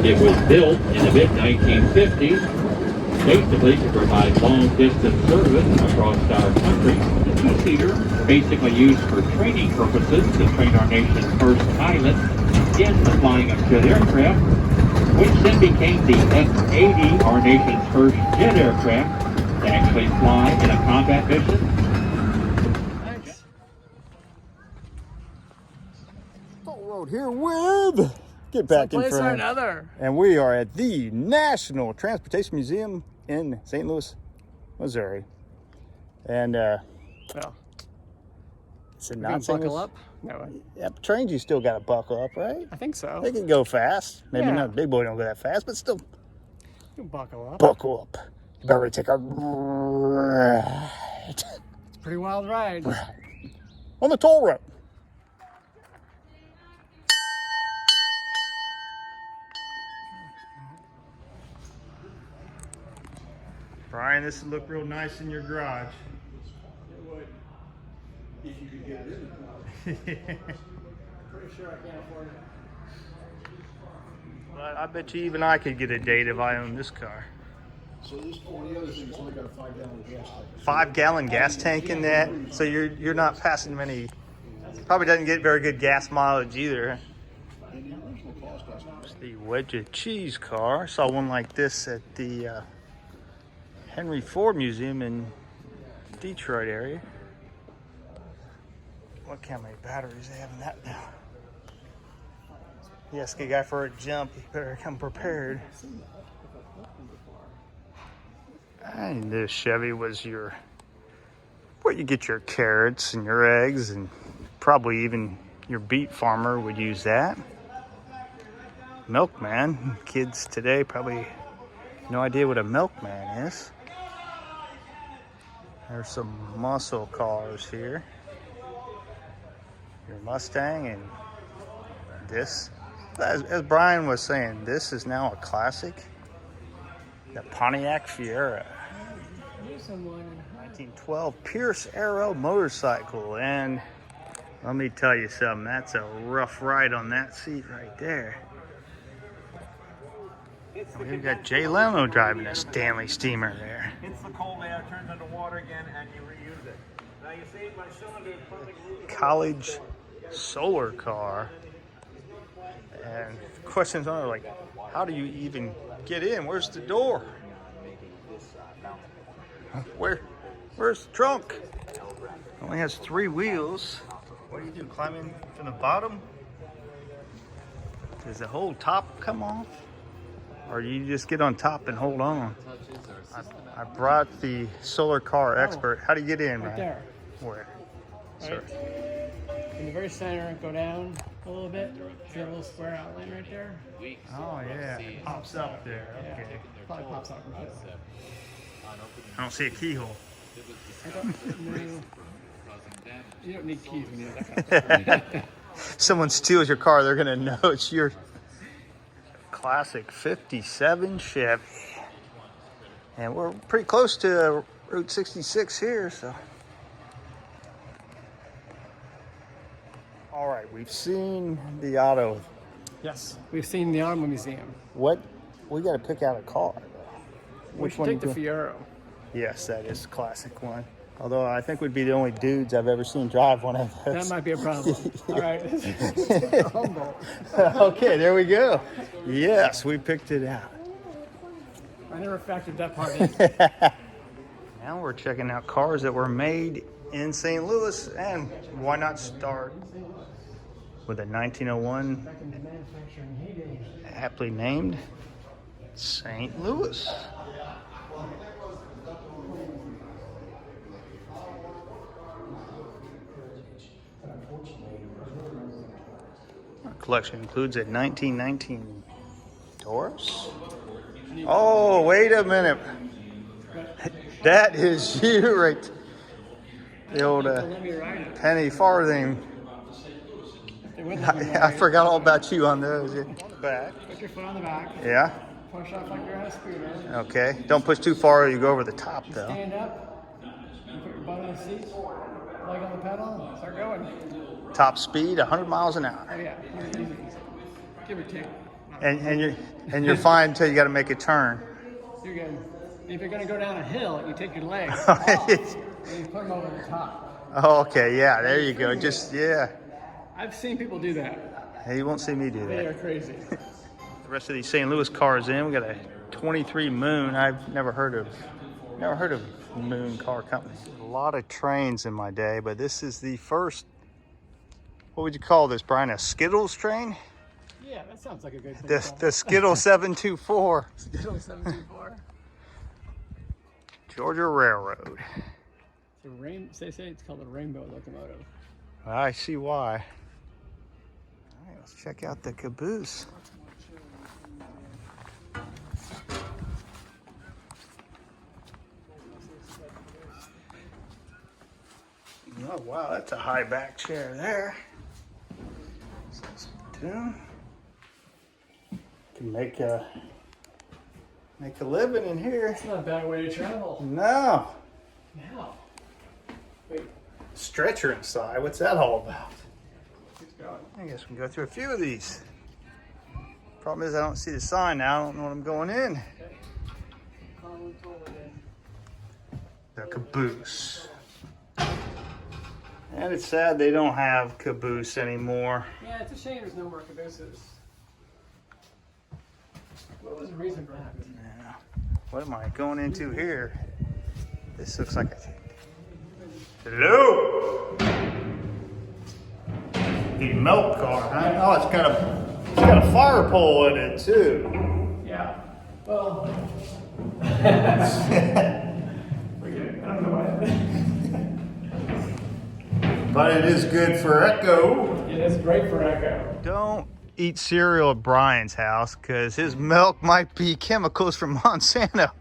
It was built in the mid-1950s, basically to provide long-distance service across our country. The two-seater, basically used for training purposes to train our nation's first pilots in the flying of jet aircraft, which then became the F-80, our nation's first jet aircraft to actually fly in a combat mission. Road here with Get Back in Place or Front, another. and we are at the National Transportation Museum in St. Louis, Missouri. And Well, is it we not can St. buckle Louis? up. No, Yep, trains you still got to buckle up, right? I think so. They can go fast. Maybe Yeah. not. Big boy don't go that fast, but still You can buckle up. buckle up. You better take a ride It's a pretty wild ride. on the toll road. Brian, this would look real nice in your garage. It would, if you could get it in the car. Pretty sure I can't afford it. But I bet you even I could get a date if I owned this car. So this, one of the other things, it's only got a 5-gallon gas tank. 5-gallon gas tank in that, so you're not passing many. Probably doesn't get very good gas mileage either. And the original cost estimate. It's the wedge of cheese car. I saw one like this at the Henry Ford Museum in Detroit area. Look how many batteries they have in that now. You ask a guy for a jump, you better come prepared. And this Chevy was where you get your carrots and your eggs, and probably even your beet farmer would use that. Milkman. Kids today probably no idea what a milkman is. There's some muscle cars here. Your Mustang and this. As Brian was saying, this is now a classic. The Pontiac Fiera. 1912 Pierce Arrow motorcycle. And let me tell you something, that's a rough ride on that seat right there. We've got Jay Leno driving a Stanley steamer there. Hits the cold air, turns into water again, and you reuse it. Now you see my cylinder is perfectly. College solar car. And questions are like, how do you even get in? Where's the door? Where's the trunk? It only has 3 wheels. What do you do? Climb in from the bottom? Does the whole top come off? Or do you just get on top and hold on? I brought the solar car expert. How do you get in, Right man? there. Where? Right. Sir. In the very center, go down a little bit. See a little square outline right there? Oh, yeah. It pops up there. Yeah. Okay. Probably pops out from here. I don't see a keyhole. You don't need keys when you have that kind of stuff. Someone steals your car, they're going to know it's your classic 57 Chevy. And we're pretty close to Route 66 here, so. All right, we've seen the auto. Yes, we've seen the Auto Museum. What? We got to pick out a car. We should take the Fiero. Yes, that is a classic one. Although I think we'd be the only dudes I've ever seen drive one of those. That might be a problem. All right. Humble. Okay, there we go. Yes, we picked it out. I never factored that part in. Now we're checking out cars that were made in St. Louis, and why not start with a 1901 aptly named St. Louis. Our collection includes a 1919 Taurus. Oh, wait a minute. That is you right. The old penny farthing. I forgot all about you on those. On the back. Put your foot on the back. Yeah. Push off like you're on a scooter. Okay. Don't push too far or you go over the top, though. Stand up. You put your butt on the seat. Leg on the pedal. Start going. Top speed, 100 miles an hour. Oh, yeah. Easy. Give or take. and you're fine until you got to make a turn. You're good. And if you're gonna go down a hill, you take your legs off and you put them over the top. Oh, okay, yeah, there you go. Just yeah. I've seen people do that. Hey, you won't see me do They that. are crazy. The rest of these St. Louis cars in. We got a 23 Moon. I've never heard of Moon Car Company. A lot of trains in my day, but this is the first. What would you call this, Brian? A Skittles train? Yeah, that sounds like a good thing. The Skittle 724. Skittle 724. Georgia Railroad. They say it's called a rainbow locomotive. I see why. All right, let's check out the caboose. Oh wow, that's a high back chair there. Can make a living in here. It's not a bad way to travel. No. Now. Wait. Stretcher inside. What's that all about? Keeps going. I guess we can go through a few of these. Problem is I don't see the sign now. I don't know what I'm going in. The caboose. And it's sad they don't have caboose anymore. Yeah, it's a shame there's no more cabooses. What was the reason for that? Yeah. What am I going into here? This looks like a... Hello? The milk car, huh? Oh, it's got a fire pole in it too. Yeah. Well, forget it. I don't know why. But it is good for echo. It is great for echo. Don't eat cereal at Brian's house because his milk might be chemicals from Monsanto.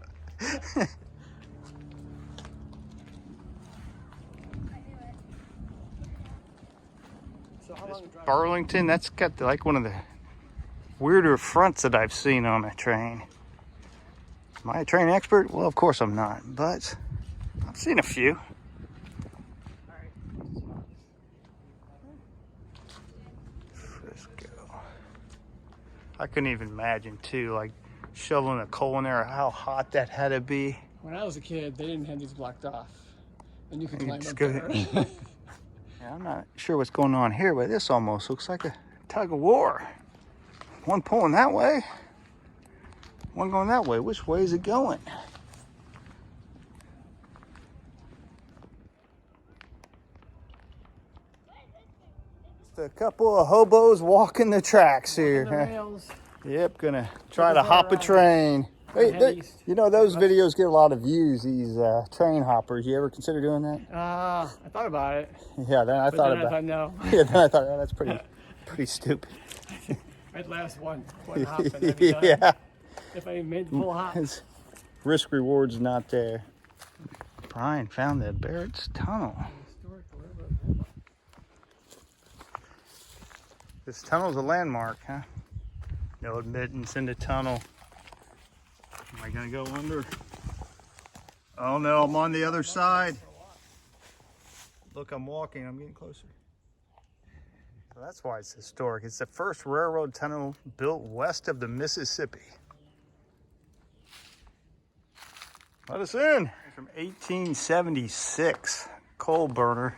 Burlington, that's got like one of the weirder fronts that I've seen on a train. Am I a train expert? Well, of course I'm not, but I've seen a few. Frisco. I couldn't even imagine too, like shoveling a coal in there, how hot that had to be. When I was a kid, they didn't have these blocked off, and you could climb just up go there. Yeah, I'm not sure what's going on here, but this almost looks like a tug of war. One pulling that way, one going that way. Which way is it going? Just a couple of hobos walking the tracks here. The rails. Yep, gonna try to hop a train. Hey, you know, those videos get a lot of views, these train hoppers. You ever consider doing that? I thought about it. Yeah, then I thought about it. No. Yeah, then I thought, oh, that's pretty stupid. I'd last one hop and I'd be done. Yeah. If I made the full hop. Risk reward's not there. Brian found the Barrett's tunnel. This tunnel's a landmark, huh? No admittance in the tunnel. Am I gonna go under? Oh no, I'm on the other side. Look, I'm walking, I'm getting closer. So that's why it's historic. It's the first railroad tunnel built west of the Mississippi. Let us in. From 1876, coal burner.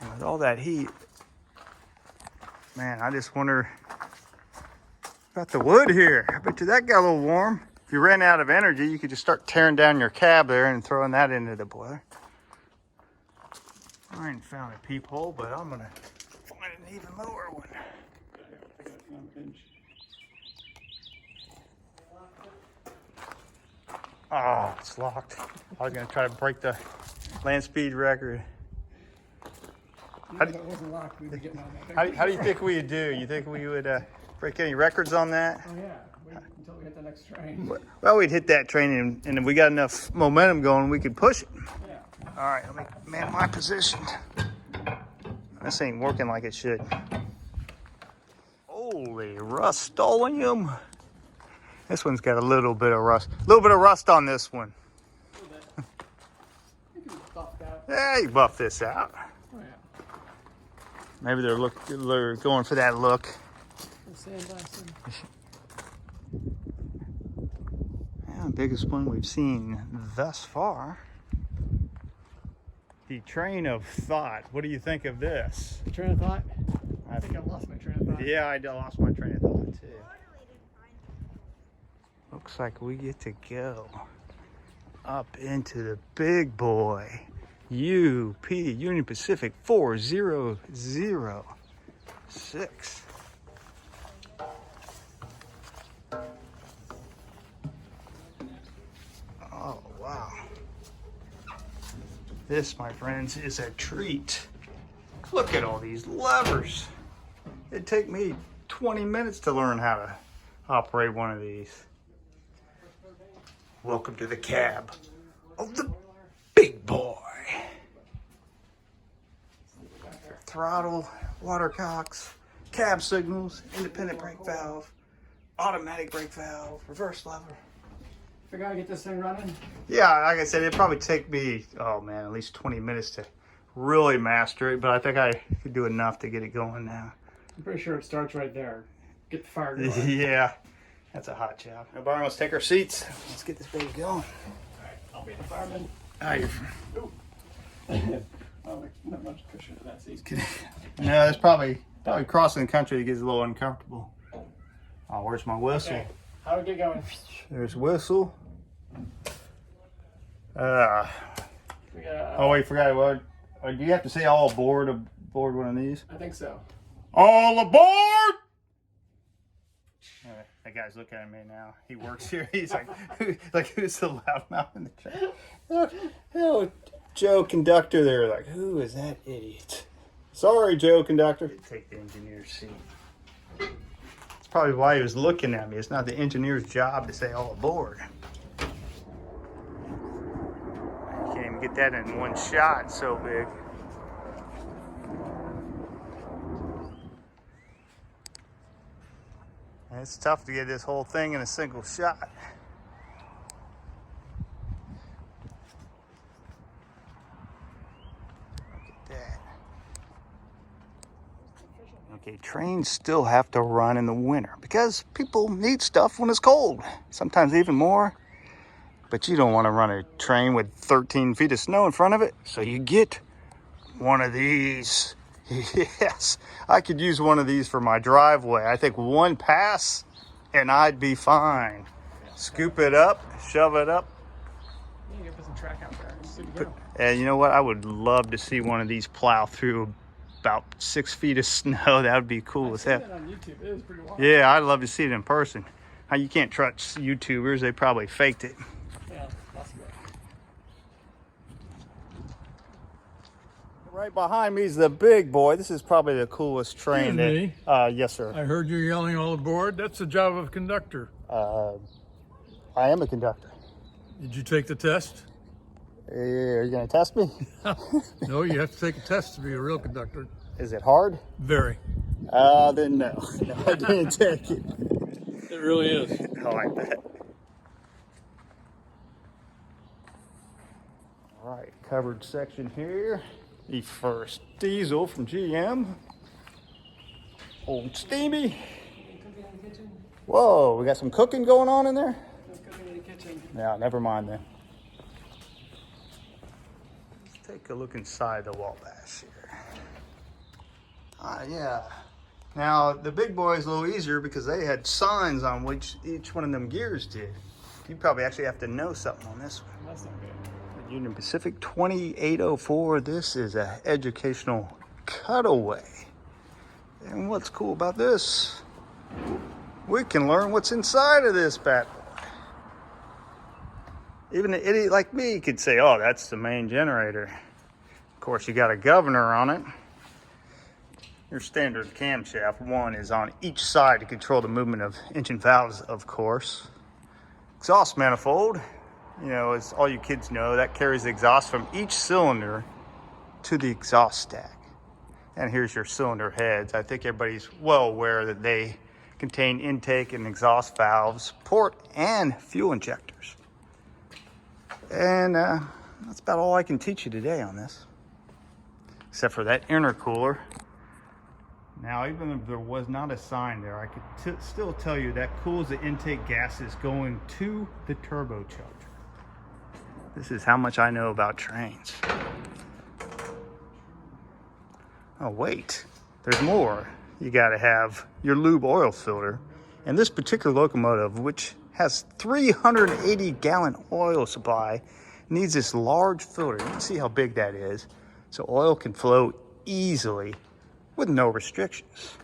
And with all that heat, man, I just wonder about the wood here. I bet you that got a little warm. If you ran out of energy, you could just start tearing down your cab there and throwing that into the boiler. I ain't found a peephole, but I'm gonna find an even lower one. Oh, it's locked. I was gonna try to break the land speed record. If it wasn't locked, we'd be getting on that. How do you think we'd do? You think we would break any records on that? Oh yeah, wait until we hit the next train. Well, we'd hit that train, and if we got enough momentum going, we could push it. Yeah. All right, let me man my position. This ain't working like it should. Holy Rust-Oleum. This one's got a little bit of rust. A little bit of rust on this one. A little bit. You can buff that. Yeah, you buff this out. Oh yeah. Maybe they're going for that look. Sandblasting. biggest one we've seen thus far. The train of thought. What do you think of this? Train of thought? I think I've lost my train of thought. Yeah, I lost my train of thought too. Looks like we get to go up into the big boy. UP, Union Pacific 4006. Oh, wow. This, my friends, is a treat. Look at all these levers. It'd take me 20 minutes to learn how to operate one of these. Welcome to the cab of the big boy. Throttle, water cocks, cab signals, independent brake valve, automatic brake valve, reverse lever. Figure out how to get this thing running? Yeah, like I said, it'd probably take me, oh man, at least 20 minutes to really master it, but I think I could do enough to get it going now. I'm pretty sure it starts right there. Get the fire going. Yeah, that's a hot job. Now, Barrett, let's take our seats. Let's get this baby going. I'll be the fireman. Oh, not much cushion in that seat. No, that's probably crossing the country. It gets a little uncomfortable. Oh, where's my whistle? Okay. How do we get going? There's whistle. We Oh wait, forgot what. Do you have to say all aboard one of these? I think so. All aboard! That guy's looking at me now. He works here. He's like, who's the loudmouth in the train? Oh, Joe conductor there. Like, who is that idiot? Sorry, Joe conductor. Take the engineer's seat. That's probably why he was looking at me. It's not the engineer's job to say all aboard. I can't even get that in one shot. It's so big. And it's tough to get this whole thing in a single shot. Okay, trains still have to run in the winter because people need stuff when it's cold, sometimes even more. But you don't want to run a train with 13 feet of snow in front of it, so you get one of these. Yes, I could use one of these for my driveway. I think one pass and I'd be fine. Scoop it up, shove it up. You can put some track out there. And you know what? I would love to see one of these plow through about 6 feet of snow. That would be cool as hell. On YouTube, it is pretty wild. Yeah, I'd love to see it in person. You can't trust YouTubers. They probably faked it. Yeah, possibly. Right behind me is the big boy. This is probably the coolest train. Excuse me? Yes, sir. I heard you yelling all aboard. That's the job of a conductor. I am a conductor. Did you take the test? Are you going to test me? No, you have to take a test to be a real conductor. Is it hard? Very. Then no. No, I didn't take it. It really is. I like that. All right, covered section here. The first diesel from GM. Old steamy. Cooking in the kitchen? Whoa, we got some cooking going on in there? There's cooking in the kitchen. No, never mind then. Let's take a look inside the Wabash here. Yeah. Now, the big boy is a little easier because they had signs on which each one of them gears did. You probably actually have to know something on this one. That's not good. Union Pacific 2804. This is an educational cutaway. And what's cool about this? We can learn what's inside of this bad boy. Even an idiot like me could say, oh, that's the main generator. Of course, you got a governor on it. Your standard camshaft. One is on each side to control the movement of engine valves, of course. Exhaust manifold. You know, as all you kids know, that carries the exhaust from each cylinder to the exhaust stack. And here's your cylinder heads. I think everybody's well aware that they contain intake and exhaust valves, port and fuel injectors. And that's about all I can teach you today on this. Except for that intercooler. Now, even if there was not a sign there, I could still tell you that cools the intake gases going to the turbocharger. This is how much I know about trains. Oh, wait, there's more. You gotta have your lube oil filter. And this particular locomotive, which has 380 gallon oil supply, needs this large filter. You can see how big that is. So oil can flow easily with no restrictions.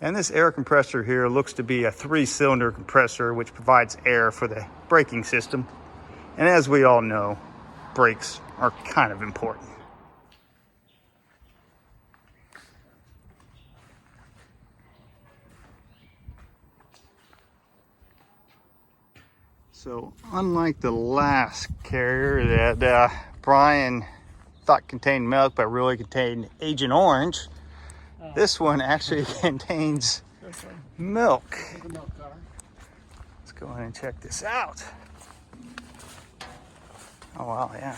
And this air compressor here looks to be a 3-cylinder compressor, which provides air for the braking system. And as we all know, brakes are kind of important. So unlike the last carrier that Brian thought contained milk but really contained Agent Orange, this one actually contains milk. Let's go ahead and check this out. Oh wow, yeah.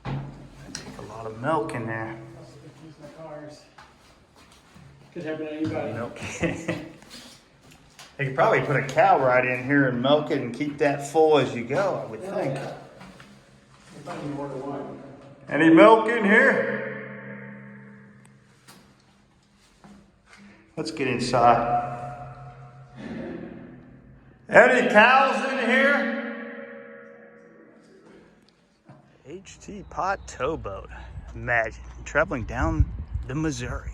Take a lot of milk in there. Could happen to anybody. Milk. They could probably put a cow right in here and milk it and keep that full as you go, I would think. Yeah. Probably more than one. Any milk in here? Let's get inside. Any cows in here? HT pot towboat. Imagine traveling down the Missouri.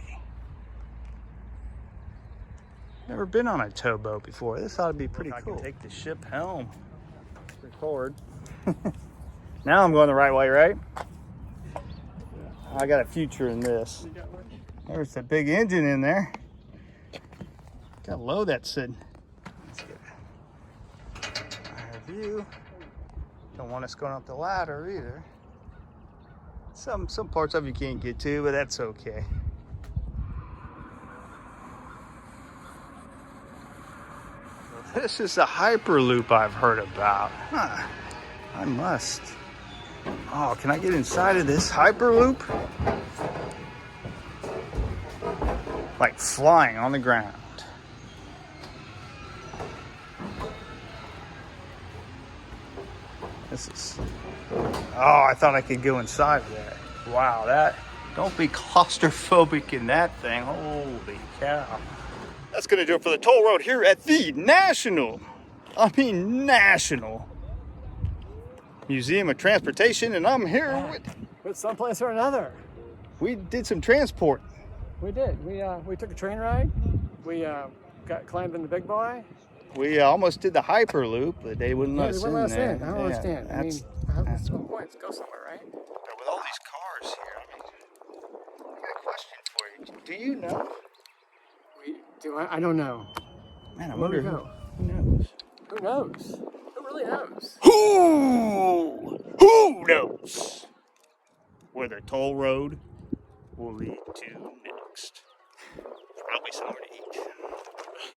Never been on a towboat before. This ought to be pretty cool. I can take the ship helm. Record. Now I'm going the right way, right? I got a future in this. There's a big engine in there. Got low that's sitting. Let's get a higher view. Don't want us going up the ladder either. Some parts of you can't get to, but that's okay. This is a hyperloop I've heard about. Huh. I must. Oh, can I get inside of this hyperloop? Like flying on the ground. This is... Oh, I thought I could go inside of that. Wow, that... Don't be claustrophobic in that thing. Holy cow. That's going to do it for the toll road here at the National Museum of Transportation, and I'm here But someplace or another. We did some transport. We did. We took a train ride. We climbed in the big boy. We almost did the hyperloop, but they wouldn't let us in there. I don't understand. That's That's the point. Let's go somewhere, right? with all these cars here. I got a question for you. Do you know? I don't know. Man, I Where wonder do we go? who knows. Who knows? Who really knows? Who knows where the toll road will lead to next? Probably somewhere to eat.